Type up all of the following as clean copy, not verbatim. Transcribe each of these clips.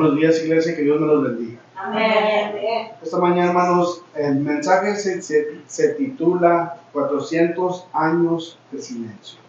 buenos días, iglesia, que Dios me los bendiga. Amén. Esta mañana, hermanos, el mensaje se titula 400 años de silencio.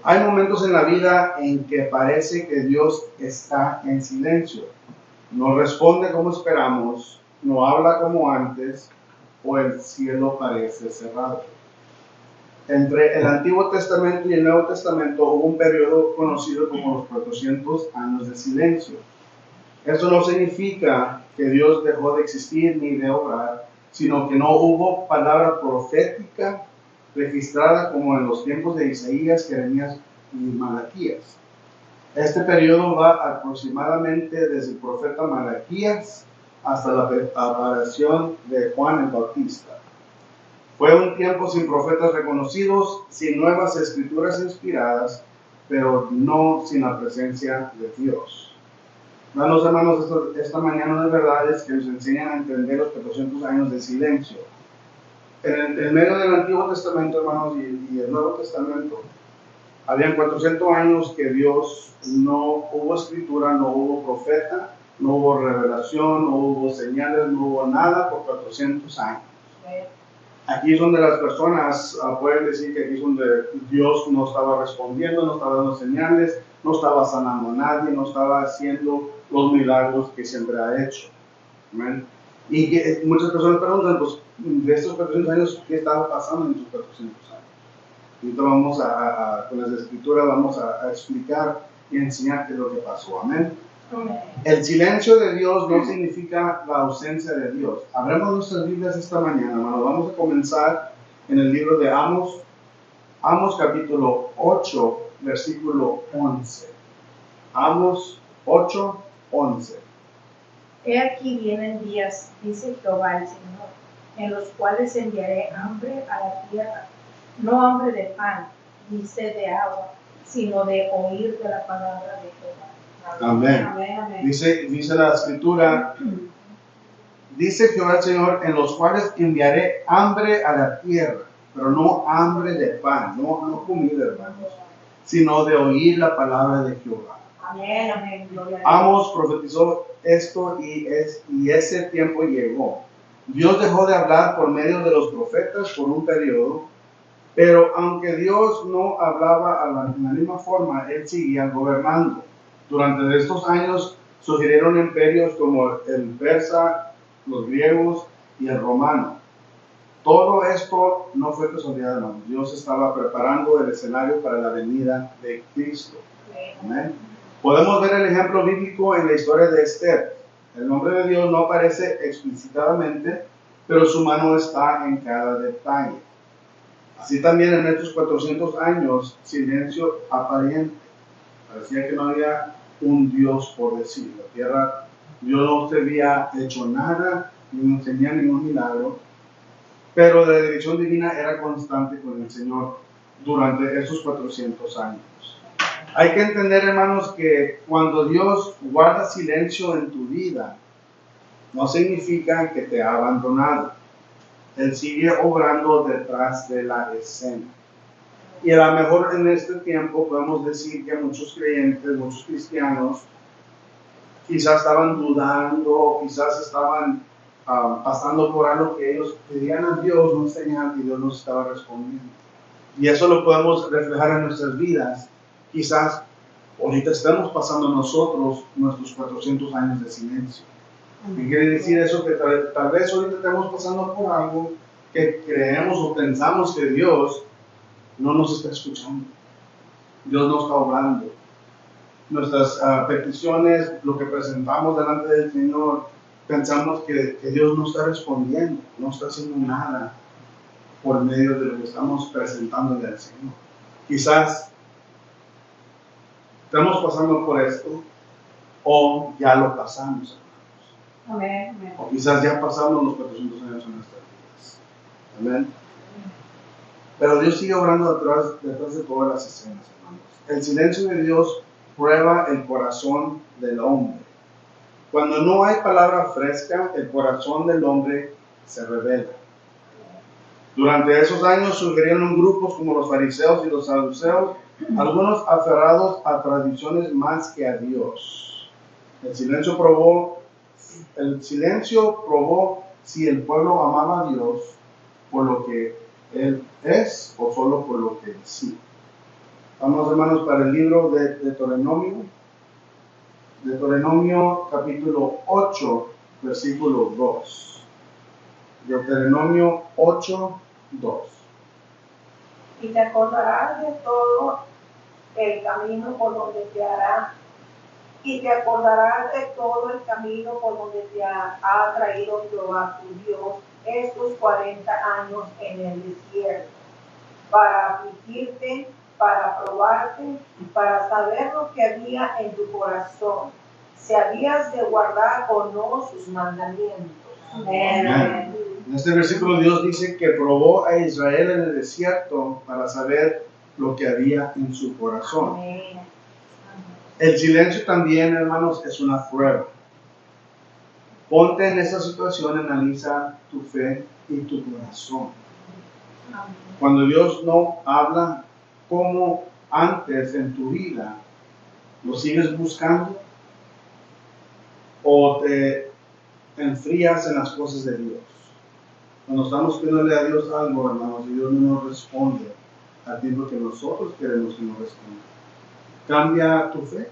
Hay momentos en la vida en que parece que Dios está en silencio. No responde como esperamos, no habla como antes, o el cielo parece cerrado. Entre el Antiguo Testamento y el Nuevo Testamento hubo un periodo conocido como los 400 años de silencio. Esto no significa que Dios dejó de existir ni de obrar, sino que no hubo palabra profética registrada como en los tiempos de Isaías, Jeremías y Malaquías. Este periodo va aproximadamente desde el profeta Malaquías hasta la aparición de Juan el Bautista. Fue un tiempo sin profetas reconocidos, sin nuevas escrituras inspiradas, pero no sin la presencia de Dios. Los hermanos, esta mañana de verdades que nos enseñan a entender los 400 años de silencio. En el medio del Antiguo Testamento, hermanos, y el Nuevo Testamento, habían 400 años que Dios no hubo escritura, no hubo profeta, no hubo revelación, no hubo señales, no hubo nada por 400 años. Aquí es donde las personas pueden decir que aquí es donde Dios no estaba respondiendo, no estaba dando señales, no estaba sanando a nadie, no estaba haciendo los milagros que siempre ha hecho. ¿Amén? Y que muchas personas preguntan, pues, de estos 400 años, ¿qué estaba pasando en esos 400 años? Y entonces vamos con las escrituras vamos a explicar y enseñar qué es lo que pasó. Amén. El silencio de Dios no significa la ausencia de Dios. Abramos nuestras Biblias esta mañana, hermano. Vamos a comenzar en el libro de Amos. Amos capítulo 8, versículo 11. Amos 8, 11. He aquí vienen días, dice Jehová el Señor, en los cuales enviaré hambre a la tierra, no hambre de pan, ni sed de agua, sino de oír de la palabra de Jehová. Amén. Amén, amén. Dice la escritura, dice Jehová el Señor, en los cuales enviaré hambre a la tierra, pero no hambre de pan, no comida, hermanos, sino de oír la palabra de Jehová. Amén, amén. Amos profetizó esto y ese tiempo llegó. Dios dejó de hablar por medio de los profetas por un periodo, pero aunque Dios no hablaba en la misma forma, Él seguía gobernando. Durante estos años surgieron imperios como el persa, los griegos y el romano. Todo esto no fue casualidad, hermanos. Dios estaba preparando el escenario para la venida de Cristo. Amén. Podemos ver el ejemplo bíblico en la historia de Esther. El nombre de Dios no aparece explícitamente, pero su mano está en cada detalle. Así también en estos 400 años, silencio aparente. Parecía que no había un Dios por decir. La tierra, Dios no había hecho nada, no tenía ningún milagro, pero la dirección divina era constante con el Señor durante esos 400 años. Hay que entender, hermanos, que cuando Dios guarda silencio en tu vida, no significa que te ha abandonado. Él sigue obrando detrás de la escena. Y a lo mejor en este tiempo podemos decir que muchos creyentes, muchos cristianos, quizás estaban dudando, quizás estaban pasando por algo que ellos pedían a Dios, no señal, y Dios nos estaba respondiendo. Y eso lo podemos reflejar en nuestras vidas. Quizás ahorita estamos pasando nosotros nuestros 400 años de silencio. ¿Qué quiere decir eso? Que tal vez ahorita estamos pasando por algo que creemos o pensamos que Dios no nos está escuchando. Dios no está obrando. Nuestras peticiones, lo que presentamos delante del Señor, pensamos que Dios no está respondiendo, no está haciendo nada por medio de lo que estamos presentándole al Señor. Quizás estamos pasando por esto o ya lo pasamos, hermanos. Amén. O quizás ya pasamos los 400 años en nuestras vidas. Amén. Pero Dios sigue obrando detrás de todas las escenas, hermanos. El silencio de Dios prueba el corazón del hombre. Cuando no hay palabra fresca, el corazón del hombre se revela. Durante esos años surgieron grupos como los fariseos y los saduceos, algunos aferrados a tradiciones más que a Dios. El silencio probó si el pueblo amaba a Dios por lo que Él es o solo por lo que Él sí. Vamos, hermanos, para el libro de Deuteronomio. Deuteronomio capítulo 8, versículo 2. Deuteronomio 8, 2. Y te acordarás de todo el camino por donde te hará, y te acordarás de todo el camino por donde te ha traído Jehová tu Dios estos 40 años en el desierto, para afligirte, para probarte, para saber lo que había en tu corazón, si habías de guardar o no sus mandamientos. Amén. En este versículo Dios dice que probó a Israel en el desierto para saber lo que había en su corazón. Amén. El silencio también, hermanos, es una prueba. Ponte en esa situación, analiza tu fe y tu corazón. Cuando Dios no habla como antes en tu vida, ¿lo sigues buscando? ¿O te enfrías en las cosas de Dios? Cuando estamos pidiéndole a Dios algo, hermanos, y Dios no nos responde al tiempo que nosotros queremos que nos responda, ¿cambia tu fe?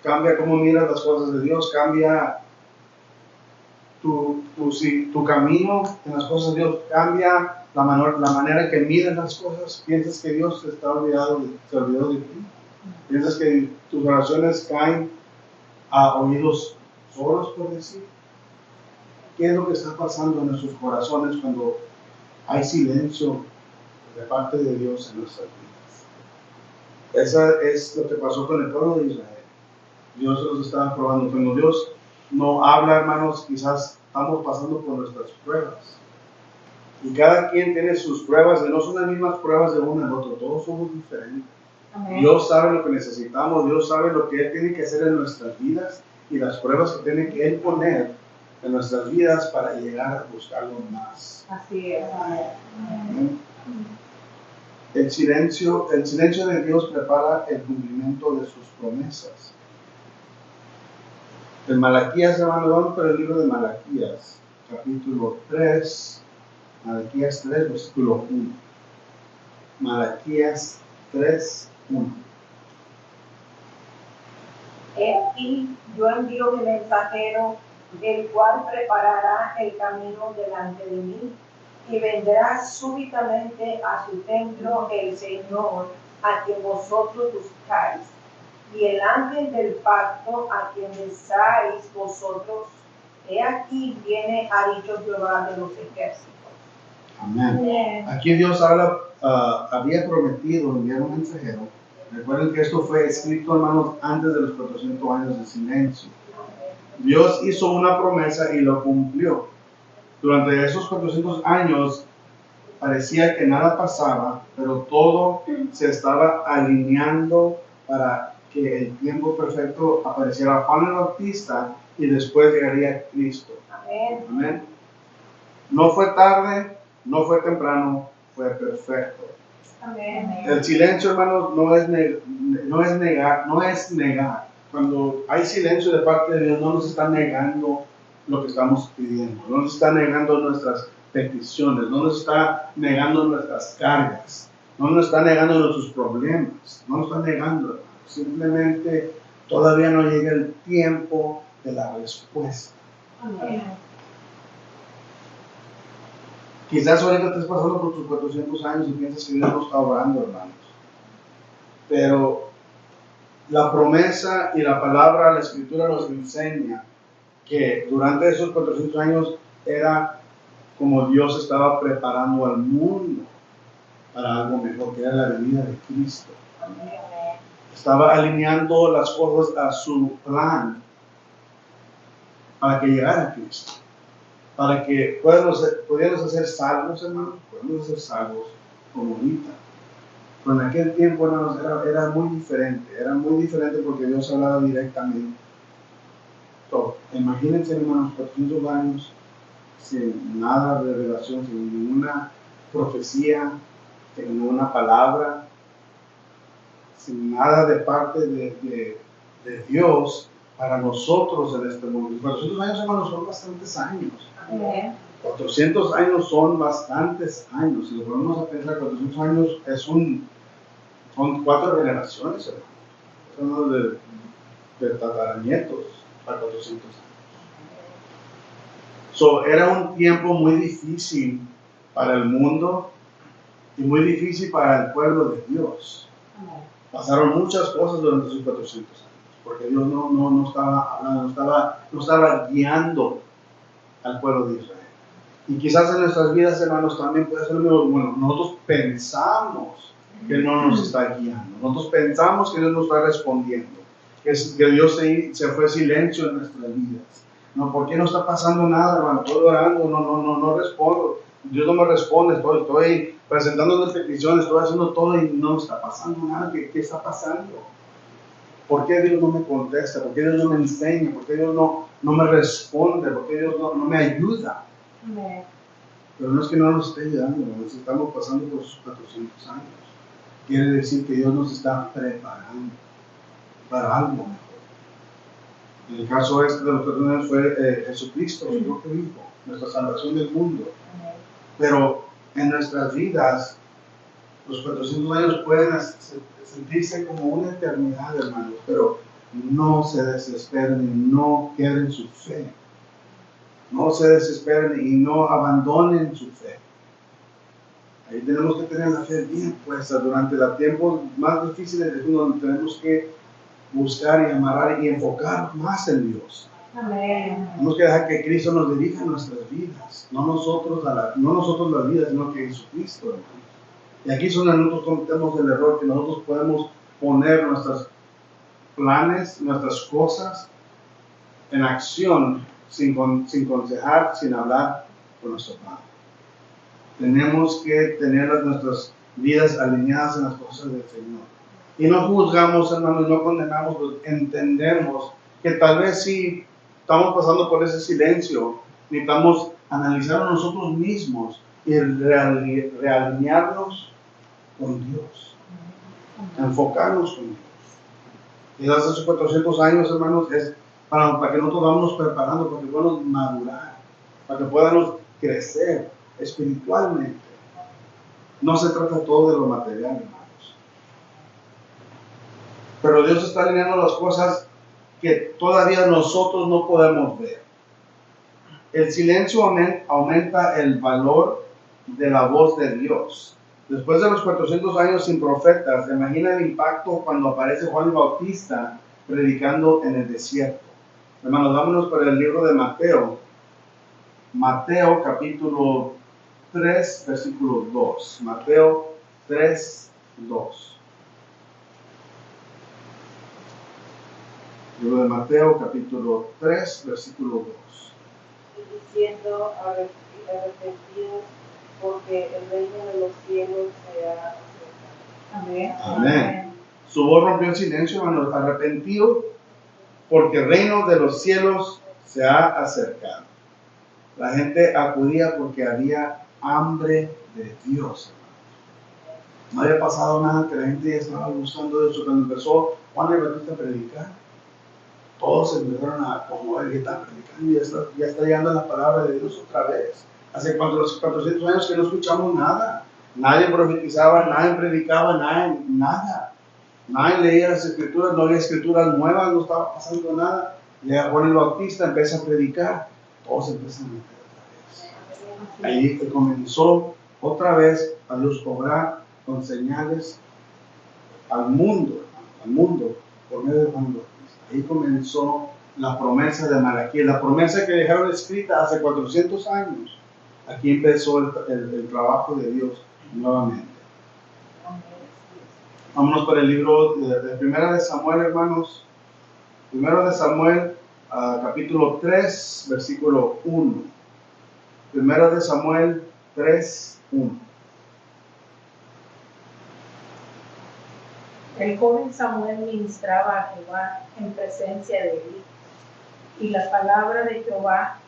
¿Cambia cómo miras las cosas de Dios? ¿Cambia tu camino en las cosas de Dios? ¿Cambia la manera en que miras las cosas? ¿Piensas que Dios se olvidó de ti? ¿Piensas que tus oraciones caen a oídos sordos, por decir? ¿Qué es lo que está pasando en nuestros corazones cuando hay silencio de parte de Dios en nuestras vidas? Eso es lo que pasó con el pueblo de Israel. Dios los estaba probando. Cuando Dios no habla, hermanos, quizás estamos pasando por nuestras pruebas. Y cada quien tiene sus pruebas, y no son las mismas pruebas de uno al otro, todos somos diferentes. Amén. Dios sabe lo que necesitamos, Dios sabe lo que Él tiene que hacer en nuestras vidas y las pruebas que tiene que Él poner en nuestras vidas para llegar a buscarlo más. Así es. Amén. El silencio de Dios prepara el cumplimiento de sus promesas. En Malaquías, hermano, vamos para el libro de Malaquías, capítulo 3, Malaquías 3, versículo 1. Malaquías 3, 1. He aquí, yo envío mi mensajero, el cual preparará el camino delante de mí, y vendrá súbitamente a su templo el Señor, a quien vosotros buscáis, y el ángel del pacto, a quien besáis vosotros. He aquí viene, ha dicho Jehová de los ejércitos. Amén. Aquí Dios había prometido enviar un mensajero. Recuerden que esto fue escrito, hermanos, antes de los 400 años de silencio. Dios hizo una promesa y lo cumplió. Durante esos 400 años parecía que nada pasaba, pero todo se estaba alineando para que el tiempo perfecto apareciera Juan el Bautista y después llegaría Cristo. Amén. Amén. No fue tarde, no fue temprano, fue perfecto. Amén. El silencio, hermanos, no es negar. Cuando hay silencio de parte de Dios, no nos está negando lo que estamos pidiendo, no nos está negando nuestras peticiones, no nos está negando nuestras cargas, no nos está negando nuestros problemas, no nos está negando, hermanos. Simplemente todavía no llega el tiempo de la respuesta. Amén. Quizás ahorita estés pasando por tus 400 años y piensas que Dios no está obrando, hermanos. Pero la promesa y la palabra, la escritura nos enseña que durante esos 400 años era como Dios estaba preparando al mundo para algo mejor, que era la venida de Cristo. Amén. Estaba alineando las cosas a su plan para que llegara Cristo. Para que pudiéramos ser salvos, hermanos, podemos ser salvos como ahorita. Pero en aquel tiempo, hermanos, era muy diferente porque Dios hablaba directamente. Todo. Imagínense, hermanos, 400 años sin nada de revelación, sin ninguna profecía, sin ninguna palabra, sin nada de parte de Dios para nosotros en este mundo. 400 años, hermanos, son bastantes años. Amén. 400 años son bastantes años. Si lo ponemos a pensar, 400 años son 4 generaciones, hermanos. Son de tataranietos a 400 años. Era un tiempo muy difícil para el mundo y muy difícil para el pueblo de Dios. Pasaron muchas cosas durante esos 400 años, porque Dios no estaba hablando, no estaba guiando al pueblo de Israel. Y quizás en nuestras vidas, hermanos, también puede ser lo mismo. Bueno, nosotros pensamos que no nos está guiando, nosotros pensamos que Dios nos está respondiendo, que Dios se fue silencio en nuestras vidas. No, ¿por qué no está pasando nada, hermano? Estoy orando, no respondo. Dios no me responde, estoy presentando peticiones, estoy haciendo todo y no está pasando nada. ¿Qué está pasando? ¿Por qué Dios no me contesta? ¿Por qué Dios no me enseña? ¿Por qué Dios no me responde? ¿Por qué Dios no me ayuda? Amén. Pero no es que no nos esté ayudando, nos estamos pasando por sus 400 años. Quiere decir que Dios nos está preparando para algo mejor. En el caso de los 400 años fue Jesucristo, su propio Hijo, nuestra salvación del mundo. Pero en nuestras vidas, los 400 años pueden sentirse como una eternidad, hermanos, pero no se desesperen y no queden su fe. No se desesperen y no abandonen su fe. Ahí tenemos que tener la fe bien puesta durante los tiempos más difíciles del mundo, donde tenemos que buscar y amarrar y enfocar más en Dios. Amén. Tenemos que dejar que Cristo nos dirija en nuestras vidas, no nosotros las vidas, sino que Jesucristo, hermanos. Y aquí es donde nosotros cometemos el error, que nosotros podemos poner nuestros planes, nuestras cosas en acción sin consejar, sin hablar con nuestro Padre. Tenemos que tener nuestras vidas alineadas en las cosas del Señor. Y no juzgamos, hermanos, no condenamos, pues entendemos que tal vez sí estamos pasando por ese silencio, necesitamos analizar a nosotros mismos y realinearnos con Dios, enfocarnos con Dios. Y hace esos 400 años, hermanos, es para que nosotros vamos preparando, para que podamos madurar, para que podamos crecer espiritualmente. No se trata todo de lo material, hermanos. Pero Dios está alineando las cosas que todavía nosotros no podemos ver. El silencio aumenta el valor de la voz de Dios. Después de los 400 años sin profetas, imagina el impacto cuando aparece Juan el Bautista predicando en el desierto. Hermanos, vámonos para el libro de Mateo. Mateo capítulo 3, versículo 2. Mateo 3, 2. Libro de Mateo, capítulo 3, versículo 2. Y diciendo, arrepentidos, porque el reino de los cielos se ha acercado. Amén. Amén. Su voz rompió el silencio, hermanos. Arrepentido, porque el reino de los cielos se ha acercado. La gente acudía porque había hambre de Dios. No había pasado nada, que la gente ya estaba buscando eso. Cuando empezó Juan el Bautista a predicar, todos se empezaron a acomodar y están predicando y ya está llegando la palabra de Dios otra vez. Hace 400 años que no escuchamos nada. Nadie profetizaba, nadie predicaba, nada. Nadie leía las escrituras, no había escrituras nuevas, no estaba pasando nada. Llega Juan el Bautista, empieza a predicar, todos empiezan a meter otra vez. Ahí comenzó otra vez a Dios obrar con señales al mundo por medio de Juan el Bautista. Ahí comenzó la promesa de Malaquías, la promesa que dejaron escrita hace 400 años. Aquí empezó el trabajo de Dios nuevamente. Vámonos para el libro de Primera de Samuel, hermanos. Primero de Samuel, capítulo 3, versículo 1. Primero de Samuel 3, 1. El joven Samuel ministraba a Jehová en presencia de Elí, y la palabra de Jehová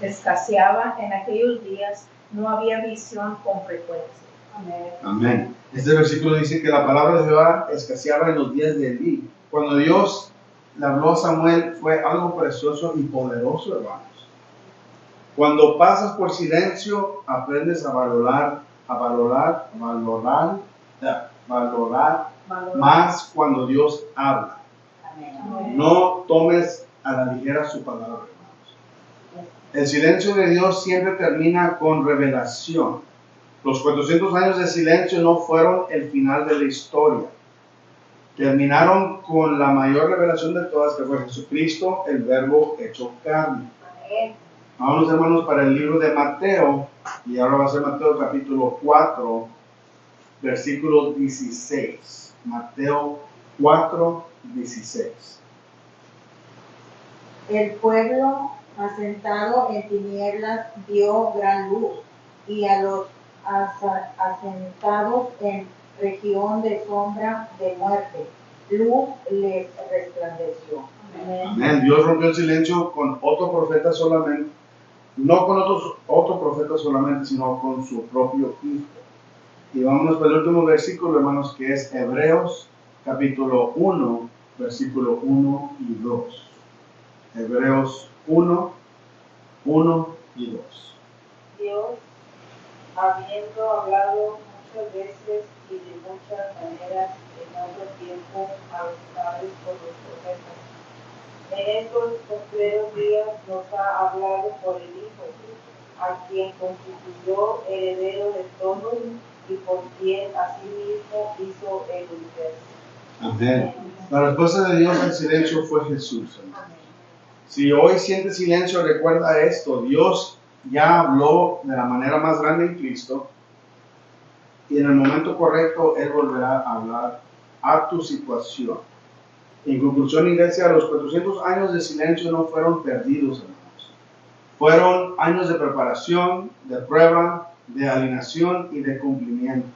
escaseaba en aquellos días, no había visión con frecuencia. Amén. Amén. Este versículo dice que la palabra de Jehová escaseaba en los días de Elí. Cuando Dios le habló a Samuel fue algo precioso y poderoso, hermanos. Cuando pasas por silencio, aprendes a valorar más cuando Dios habla. No tomes a la ligera su palabra, hermanos. El silencio de Dios siempre termina con revelación. Los 400 años de silencio no fueron el final de la historia. Terminaron con la mayor revelación de todas, que fue Jesucristo, el Verbo hecho carne. Vamos, hermanos, para el libro de Mateo, y ahora va a ser Mateo capítulo 4, versículo 16. Mateo 4, 16. El pueblo asentado en tinieblas vio gran luz, y a los asentados en región de sombra de muerte, luz les resplandeció. Amén. Dios rompió el silencio con otro profeta solamente, no con otro profeta solamente, sino con su propio Hijo. Y vámonos para el último versículo, hermanos, que es Hebreos capítulo 1, versículo 1 y 2. Hebreos 1, 1 y 2. Dios, habiendo hablado muchas veces y de muchas maneras en otro tiempo a los padres por los profetas, en estos postreros días nos ha hablado por el Hijo, a quien constituyó heredero de todo y por quien asimismo hizo el universo. Amén. La respuesta de Dios al silencio fue Jesús, hermanos. Si hoy sientes silencio, recuerda esto: Dios ya habló de la manera más grande en Cristo, y en el momento correcto Él volverá a hablar a tu situación. En conclusión, iglesia, los 400 años de silencio no fueron perdidos, hermanos. Fueron años de preparación, de prueba, de alineación y de cumplimiento.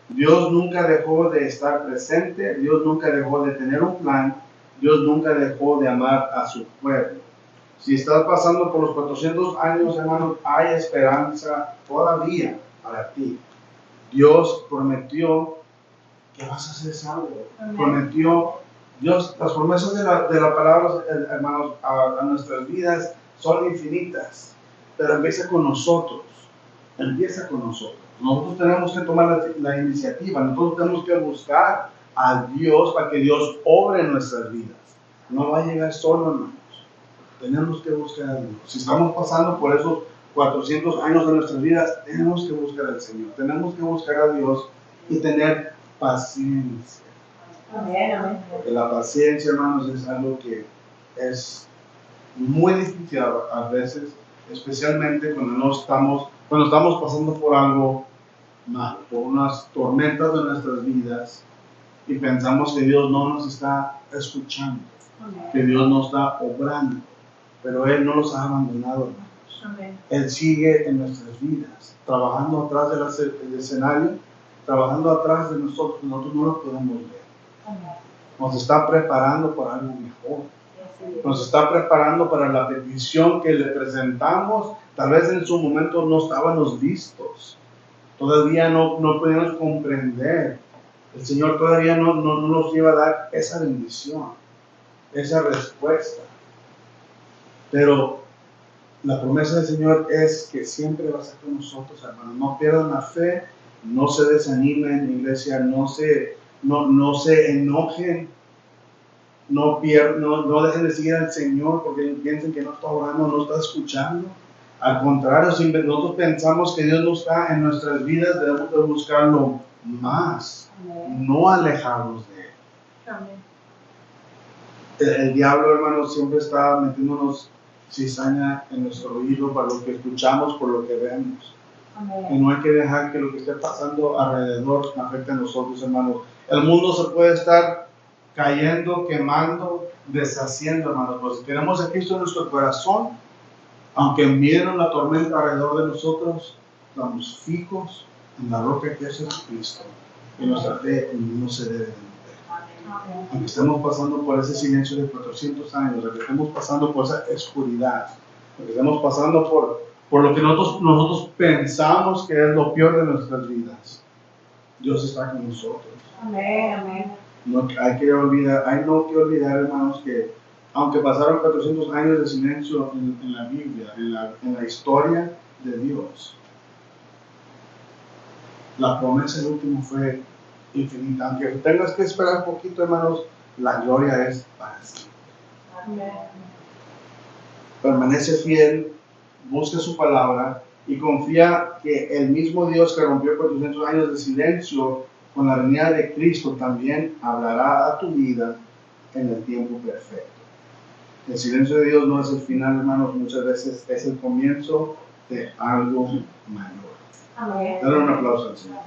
Dios nunca dejó de estar presente, Dios nunca dejó de tener un plan, Dios nunca dejó de amar a su pueblo. Si estás pasando por los 400 años, hermanos, hay esperanza todavía para ti. Dios prometió que vas a ser salvo. Prometió, Dios, las promesas de la palabra, hermanos, a nuestras vidas son infinitas, pero empieza con nosotros. Empieza con nosotros. Nosotros tenemos que tomar la iniciativa, nosotros tenemos que buscar a Dios para que Dios obre en nuestras vidas. No va a llegar solo, hermanos. Tenemos que buscar a Dios. Si estamos pasando por esos 400 años de nuestras vidas, tenemos que buscar al Señor. Tenemos que buscar a Dios y tener paciencia. Amén. Porque la paciencia, hermanos, es algo que es muy difícil a veces, especialmente cuando estamos pasando por algo malo, por unas tormentas de nuestras vidas, y pensamos que Dios no nos está escuchando, que Dios no está obrando, pero Él no nos ha abandonado, hermanos. Amén. Él sigue en nuestras vidas, trabajando atrás del escenario, trabajando atrás de nosotros no lo podemos ver. Nos está preparando para algo mejor. Nos está preparando para la petición que le presentamos. Tal vez en su momento no estábamos listos. Todavía no podemos comprender. El Señor todavía no nos lleva a dar esa bendición, esa respuesta. Pero la promesa del Señor es que siempre va a estar con nosotros, hermanos. No pierdan la fe, no se desanimen, iglesia, no se enojen. No dejen de seguir al Señor porque piensen que no está orando, no está escuchando. Al contrario, si nosotros pensamos que Dios no está en nuestras vidas, debemos de buscarlo más, no alejarnos de Él. Amén. El diablo, hermanos, siempre está metiéndonos cizaña en nuestro oído para lo que escuchamos, por lo que vemos. Amén. Y no hay que dejar que lo que esté pasando alrededor afecte a nosotros, hermanos. El mundo se puede estar cayendo, quemando, deshaciendo, hermanos. Pero si tenemos a Cristo en nuestro corazón, aunque miren la tormenta alrededor de nosotros, estamos fijos en la roca que es Jesucristo. Y nuestra fe no se debe de mover. Aunque estemos pasando por ese silencio de 400 años, aunque estemos pasando por esa oscuridad, aunque estemos pasando por lo que nosotros pensamos que es lo peor de nuestras vidas, Dios está con nosotros. Amén. Amén. No hay que olvidar, hermanos, que aunque pasaron 400 años de silencio en la Biblia, en la historia de Dios, la promesa del último fue infinita. Aunque tengas que esperar un poquito, hermanos, la gloria es para siempre. Amén. Permanece fiel, busca su palabra y confía que el mismo Dios que rompió 400 años de silencio con la venida de Cristo también hablará a tu vida en el tiempo perfecto. El silencio de Dios no es el final, hermanos, muchas veces es el comienzo de algo mayor. Amén. Dale un aplauso al Señor.